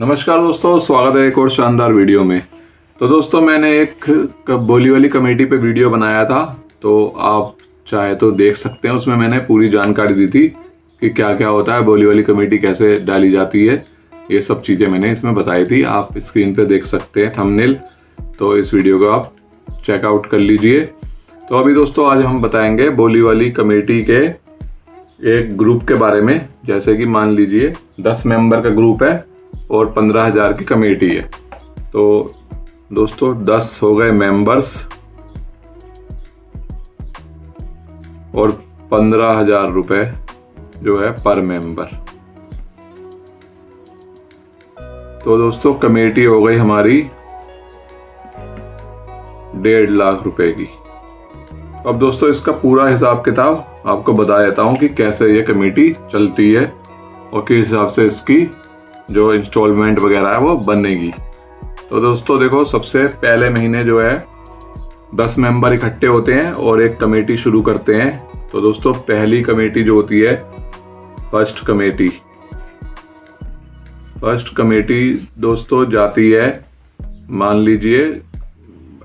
नमस्कार दोस्तों, स्वागत है एक और शानदार वीडियो में। तो दोस्तों मैंने एक बोली वाली कमेटी पे वीडियो बनाया था, तो आप चाहे तो देख सकते हैं। उसमें मैंने पूरी जानकारी दी थी कि क्या क्या होता है, बोली वाली कमेटी कैसे डाली जाती है, ये सब चीज़ें मैंने इसमें बताई थी। आप स्क्रीन पे देख सकते हैं थंबनेल, तो इस वीडियो को आप चेकआउट कर लीजिए। तो अभी दोस्तों आज हम बताएंगे बोली वाली कमेटी के एक ग्रुप के बारे में। जैसे कि मान लीजिए 10 मेंबर का ग्रुप है और 15,000 की कमेटी है। तो दोस्तों 10 हो गए मेंबर्स और 15,000 रुपए जो है पर मेंबर। तो दोस्तों कमेटी हो गई हमारी 1.5 लाख रुपए की। अब दोस्तों इसका पूरा हिसाब किताब आपको बता देता हूं कि कैसे ये कमेटी चलती है और किस हिसाब से इसकी जो इंस्टॉलमेंट वगैरह है वो बनेगी। तो दोस्तों देखो, सबसे पहले महीने जो है 10 मेंबर इकट्ठे होते हैं और एक कमेटी शुरू करते हैं। तो दोस्तों पहली कमेटी जो होती है फर्स्ट कमेटी दोस्तों जाती है, मान लीजिए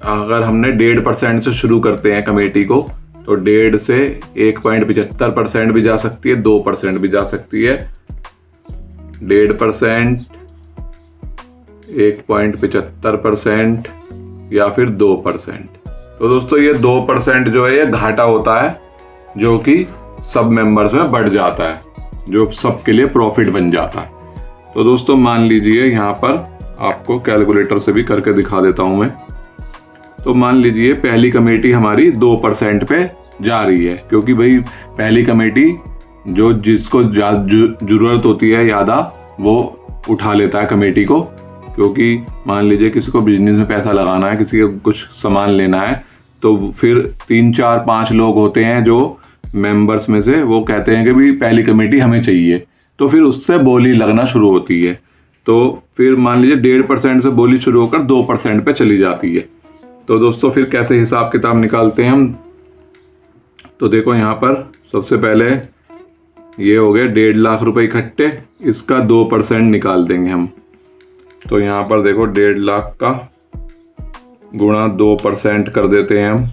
अगर हमने 1.5% से शुरू करते हैं कमेटी को, तो 1.5 से 1.75% भी जा सकती है, 2% भी जा सकती है। 1.5%, 1.75% या फिर 2%। तो दोस्तों ये 2% जो है ये घाटा होता है, जो कि सब मेंबर्स में बढ़ जाता है, जो सबके लिए प्रॉफिट बन जाता है। तो दोस्तों मान लीजिए यहाँ पर आपको कैलकुलेटर से भी करके दिखा देता हूँ मैं। तो मान लीजिए पहली कमेटी हमारी 2% पे जा रही है, क्योंकि भाई पहली कमेटी जो जिसको जरूरत होती है ज़्यादा वो उठा लेता है कमेटी को। क्योंकि मान लीजिए किसी को बिजनेस में पैसा लगाना है, किसी को कुछ सामान लेना है, तो फिर 3, 4, 5 लोग होते हैं जो मेंबर्स में से, वो कहते हैं कि भाई पहली कमेटी हमें चाहिए। तो फिर उससे बोली लगना शुरू होती है। तो फिर मान लीजिए 1.5% से बोली शुरू होकर 2% पे चली जाती है। तो दोस्तों फिर कैसे हिसाब किताब निकालते हैं हम, तो देखो यहाँ पर सबसे पहले ये हो गए 1.5 लाख रुपए इकट्ठे, इसका 2% निकाल देंगे हम। तो यहाँ पर देखो 1.5 लाख का गुणा 2% कर देते हैं हम।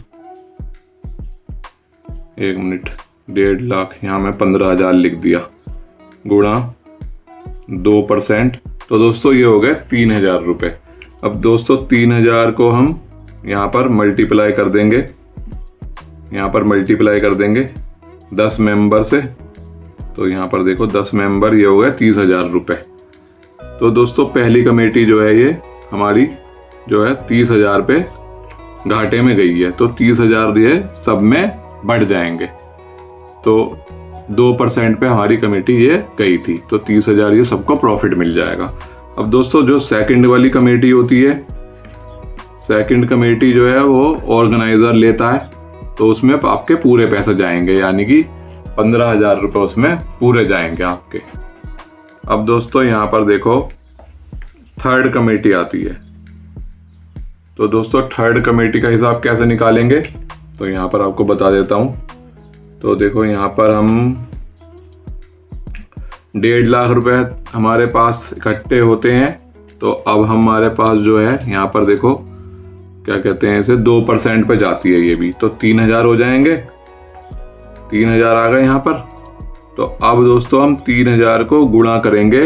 1 मिनट, 1.5 लाख यहाँ मैं 15,000 लिख दिया, गुणा 2%। तो दोस्तों ये हो गए 3,000 रुपये। अब दोस्तों 3,000 को हम यहाँ पर मल्टीप्लाई कर देंगे, 10 मेंबर से। तो यहाँ पर देखो 10 मेंबर, ये हो गए 30,000 रुपये। तो दोस्तों पहली कमेटी जो है ये हमारी जो है 30,000 पे घाटे में गई है। तो 30,000 ये सब में बढ़ जाएंगे। तो 2% पे हमारी कमेटी ये गई थी, तो 30,000 ये सबको प्रॉफिट मिल जाएगा। अब दोस्तों जो सेकंड वाली कमेटी होती है, सेकंड कमेटी जो है वो ऑर्गेनाइजर लेता है, तो उसमें आपके पूरे पैसे जाएंगे, यानी कि 15,000 रुपये उसमें पूरे जाएंगे आपके। अब दोस्तों यहाँ पर देखो थर्ड कमेटी आती है। तो दोस्तों थर्ड कमेटी का हिसाब कैसे निकालेंगे, तो यहाँ पर आपको बता देता हूँ। तो देखो यहाँ पर हम 1.5 लाख रुपए हमारे पास इकट्ठे होते हैं। तो अब हमारे पास जो है यहाँ पर देखो क्या कहते हैं इसे, 2% पे जाती है ये भी। तो 3,000 हो जाएंगे, 3,000 आ गए यहाँ पर। तो अब दोस्तों हम 3,000 को गुणा करेंगे।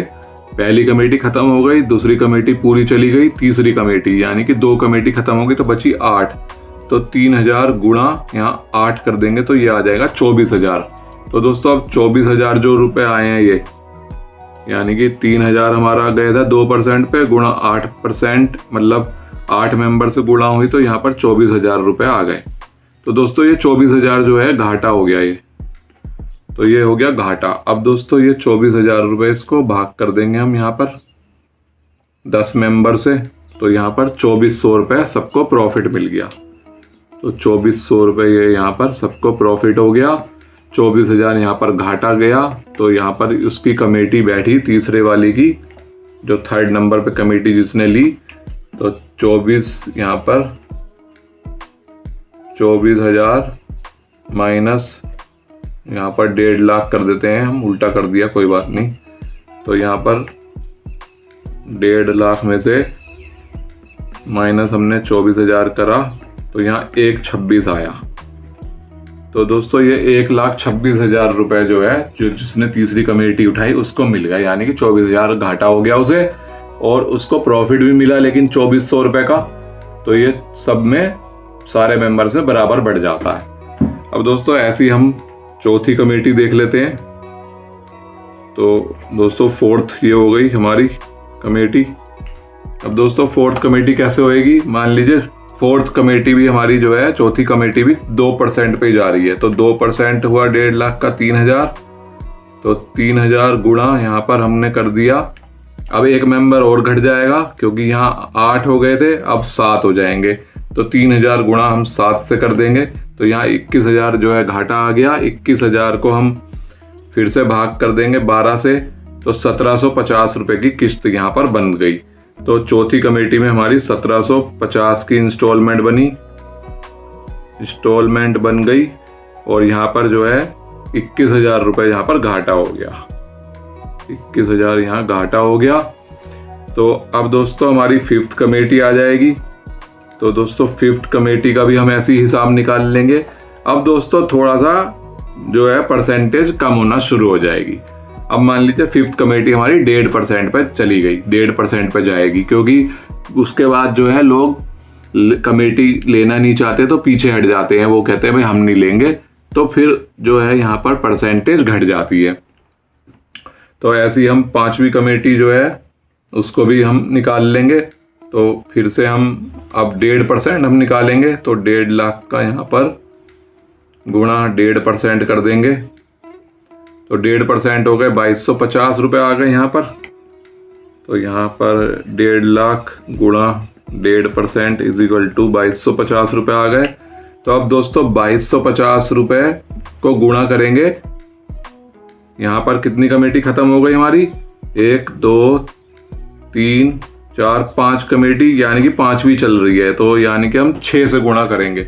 पहली कमेटी खत्म हो गई, दूसरी कमेटी पूरी चली गई, तीसरी कमेटी यानी कि 2 कमेटी खत्म हो गई, तो बची 8। तो 3,000 गुणा यहाँ 8 कर देंगे, तो ये आ जाएगा 24,000। तो दोस्तों अब 24,000 जो रुपए आए हैं ये, यानी कि 3,000 हमारा गया था 2% पे, गुणा 8%, मतलब 8 मेंबर से गुणा हुई, तो यहाँ पर 24,000 रुपये आ गए। तो दोस्तों ये 24,000 जो है घाटा हो गया ये, तो ये हो गया घाटा। अब दोस्तों ये 24,000 रुपये इसको भाग कर देंगे हम यहाँ पर 10 मेंबर से, तो यहाँ पर 2,400 रुपये सबको प्रॉफिट मिल गया। तो 2,400 रुपये ये यहाँ पर सबको प्रॉफिट हो गया, 24,000 यहाँ पर घाटा गया। तो यहाँ पर उसकी कमेटी बैठी तीसरे वाली की, जो थर्ड नंबर पे कमेटी जिसने ली। तो 24 यहाँ पर 24,000 माइनस यहाँ पर 1.5 लाख कर देते हैं हम, उल्टा कर दिया कोई बात नहीं। तो यहाँ पर 1.5 लाख में से माइनस हमने 24,000 करा तो यहाँ 1,26 आया। तो दोस्तों ये 1,26,000 रुपए जो है जो जिसने तीसरी कमेटी उठाई उसको मिल गया, यानी कि 24,000 घाटा हो गया उसे और उसको प्रॉफिट भी मिला लेकिन 2,400 रुपए का। तो ये सब में सारे मेंबर्स में बराबर बढ़ जाता है। अब दोस्तों ऐसी हम चौथी कमेटी देख लेते हैं। तो दोस्तों फोर्थ ये हो गई हमारी कमेटी। अब दोस्तों फोर्थ कमेटी कैसे होएगी, मान लीजिए फोर्थ कमेटी भी हमारी जो है चौथी कमेटी भी 2% पे जा रही है। तो 2% हुआ 1.5 लाख का 3,000, तो 3,000 गुणा यहाँ पर हमने कर दिया। अब एक मेंबर और घट जाएगा क्योंकि यहाँ 8 हो गए थे, अब 7 हो जाएंगे। तो 3,000 गुणा हम 7 से कर देंगे तो यहाँ 21,000 जो है घाटा आ गया। 21,000 को हम फिर से भाग कर देंगे 12 से, तो 1,750 रुपए की किस्त यहाँ पर बन गई। तो चौथी कमेटी में हमारी 1,750 की इंस्टॉलमेंट बन गई और यहाँ पर जो है 21,000 रुपए यहाँ पर घाटा हो गया। 21,000 यहाँ घाटा हो गया। तो अब दोस्तों हमारी फिफ्थ कमेटी आ जाएगी। तो दोस्तों फिफ्थ कमेटी का भी हम ऐसे ही हिसाब निकाल लेंगे। अब दोस्तों थोड़ा सा जो है परसेंटेज कम होना शुरू हो जाएगी। अब मान लीजिए फिफ्थ कमेटी हमारी 1.5% पे चली गई, 1.5% पे जाएगी, क्योंकि उसके बाद जो है लोग कमेटी लेना नहीं चाहते तो पीछे हट जाते हैं। वो कहते हैं भाई हम नहीं लेंगे, तो फिर जो है यहाँ पर परसेंटेज घट जाती है। तो ऐसी हम पांचवी कमेटी जो है उसको भी हम निकाल लेंगे। तो फिर से हम अब 1.5% हम निकालेंगे, तो 1.5 लाख का यहाँ पर गुणा 1.5% कर देंगे। तो 1.5% हो गए 2,250 रुपये आ गए यहाँ पर। तो यहाँ पर 1.5 लाख गुणा 1.5% इज इक्वल टू 2,250 रुपये आ गए। तो अब दोस्तों 2,250 रुपये को गुणा करेंगे। यहाँ पर कितनी कमेटी खत्म हो गई हमारी, 1 2 3 4 5 कमेटी, यानी कि पांचवी चल रही है। तो यानी कि हम 6 से गुणा करेंगे।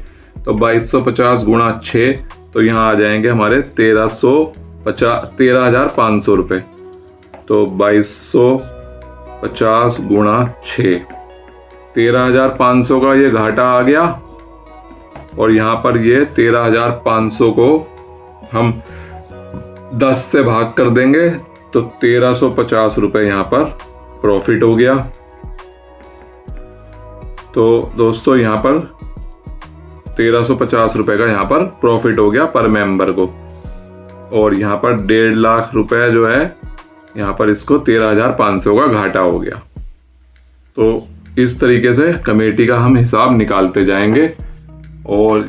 तो 2,250 गुणा 6, तो यहाँ आ जाएंगे हमारे 13,500 रुपये। तो 2,250 गुणा 6, 13,500 का ये घाटा आ गया। और यहाँ पर ये 13,500 को हम 10 से भाग कर देंगे तो 1,350 रुपये यहाँ पर प्रॉफिट हो गया। तो दोस्तों यहाँ पर 1,350 रुपये का यहाँ पर प्रॉफिट हो गया पर मेंबर को। और यहाँ पर 1.5 लाख रुपए जो है यहाँ पर इसको 13,500 का घाटा हो गया। तो इस तरीके से कमेटी का हम हिसाब निकालते जाएंगे। और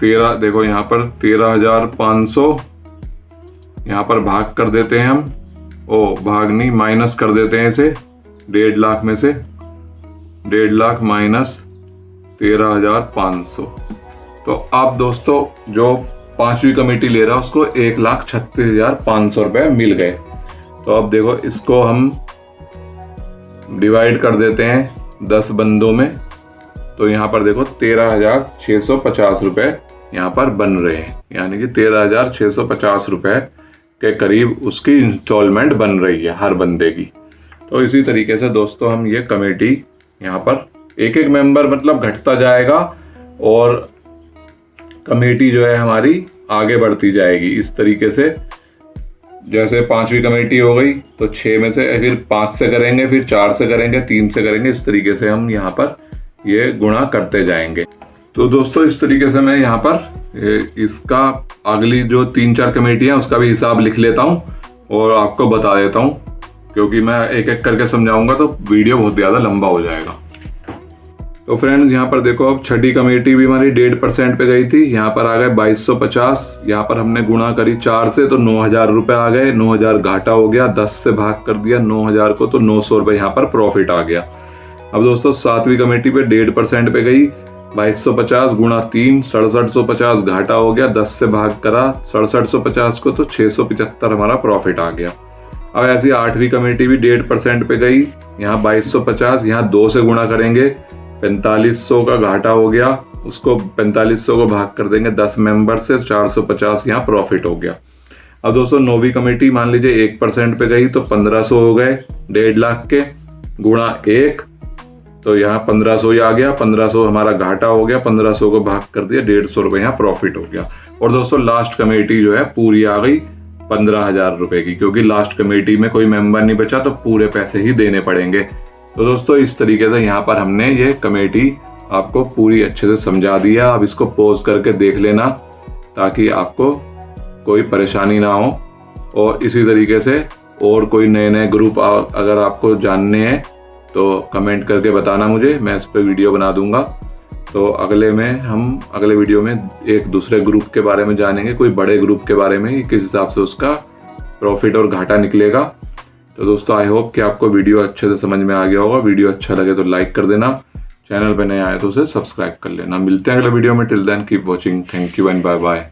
13 देखो यहाँ पर 13,500 यहाँ पर भाग कर देते हैं हम, भाग नहीं माइनस कर देते हैं इसे 1.5 लाख में से। 1.5 लाख माइनस 13,500। तो अब दोस्तों जो पांचवी कमेटी ले रहा है उसको 1,36,500 रुपये मिल गए। तो अब देखो इसको हम डिवाइड कर देते हैं 10 बंदों में। तो यहाँ पर देखो 13,650 रुपये यहाँ पर बन रहे हैं, यानी कि 13,650 रुपये के करीब उसकी इंस्टॉलमेंट बन रही है हर बंदे की। तो इसी तरीके से दोस्तों हम ये कमेटी यहाँ पर एक एक मेंबर मतलब घटता जाएगा और कमेटी जो है हमारी आगे बढ़ती जाएगी। इस तरीके से जैसे पांचवी कमेटी हो गई तो 6 में से फिर 5 से करेंगे, फिर 4 से करेंगे, 3 से करेंगे। इस तरीके से हम यहाँ पर ये गुणा करते जाएंगे। तो दोस्तों इस तरीके से मैं यहाँ पर इसका अगली जो 3-4 कमेटियाँ उसका भी हिसाब लिख लेता हूँ और आपको बता देता हूँ, क्योंकि मैं एक एक करके समझाऊंगा तो वीडियो बहुत ज़्यादा लंबा हो जाएगा। तो फ्रेंड्स यहाँ पर देखो अब छठी कमेटी भी हमारी 1.5% पे गई थी, यहाँ पर आ गए 2,250। यहाँ पर हमने गुणा करी 4 से तो 9,000 रुपये आ गए। 9,000 घाटा हो गया, 10 से भाग कर दिया 9,000 को तो 900 रुपये यहाँ पर प्रॉफिट आ गया। अब दोस्तों सातवीं कमेटी पे 1.5% पे गई, 2,250 गुणा 3 6,750 घाटा हो गया। 10 से भाग करा 6,750 को तो 675 हमारा प्रॉफिट आ गया। अब ऐसी आठवीं कमेटी भी 1.5% पे गई, यहाँ 2,250, यहाँ 2 से गुणा करेंगे 4,500 का घाटा हो गया। उसको 4,500 को भाग कर देंगे 10 मेंबर से, 450 यहाँ प्रॉफिट हो गया। अब दोस्तों नौवीं कमेटी मान लीजिए 1% पे गई तो 1,500 हो गए 1.5 लाख के। गुणा 1, तो यहाँ 1500 ही आ गया। 1500 हमारा घाटा हो गया, 1500 को भाग कर दिया, 150 रुपये यहाँ प्रॉफिट हो गया। और दोस्तों लास्ट कमेटी जो है पूरी आ गई 15,000 रुपये की, क्योंकि लास्ट कमेटी में कोई मेंबर नहीं बचा तो पूरे पैसे ही देने पड़ेंगे। तो दोस्तों इस तरीके से यहाँ पर हमने ये कमेटी आपको पूरी अच्छे से समझा दिया। अब इसको पॉज करके देख लेना ताकि आपको कोई परेशानी ना हो। और इसी तरीके से और कोई नए नए ग्रुप अगर आपको जानने हैं तो कमेंट करके बताना मुझे, मैं इस पर वीडियो बना दूंगा। तो हम अगले वीडियो में एक दूसरे ग्रुप के बारे में जानेंगे, कोई बड़े ग्रुप के बारे में, किस हिसाब से उसका प्रॉफिट और घाटा निकलेगा। तो दोस्तों आई होप कि आपको वीडियो अच्छे से समझ में आ गया होगा। वीडियो अच्छा लगे तो लाइक कर देना, चैनल पे नए आए तो उसे सब्सक्राइब कर लेना। मिलते हैं अगले वीडियो में। Till then keep watching, thank you and bye bye.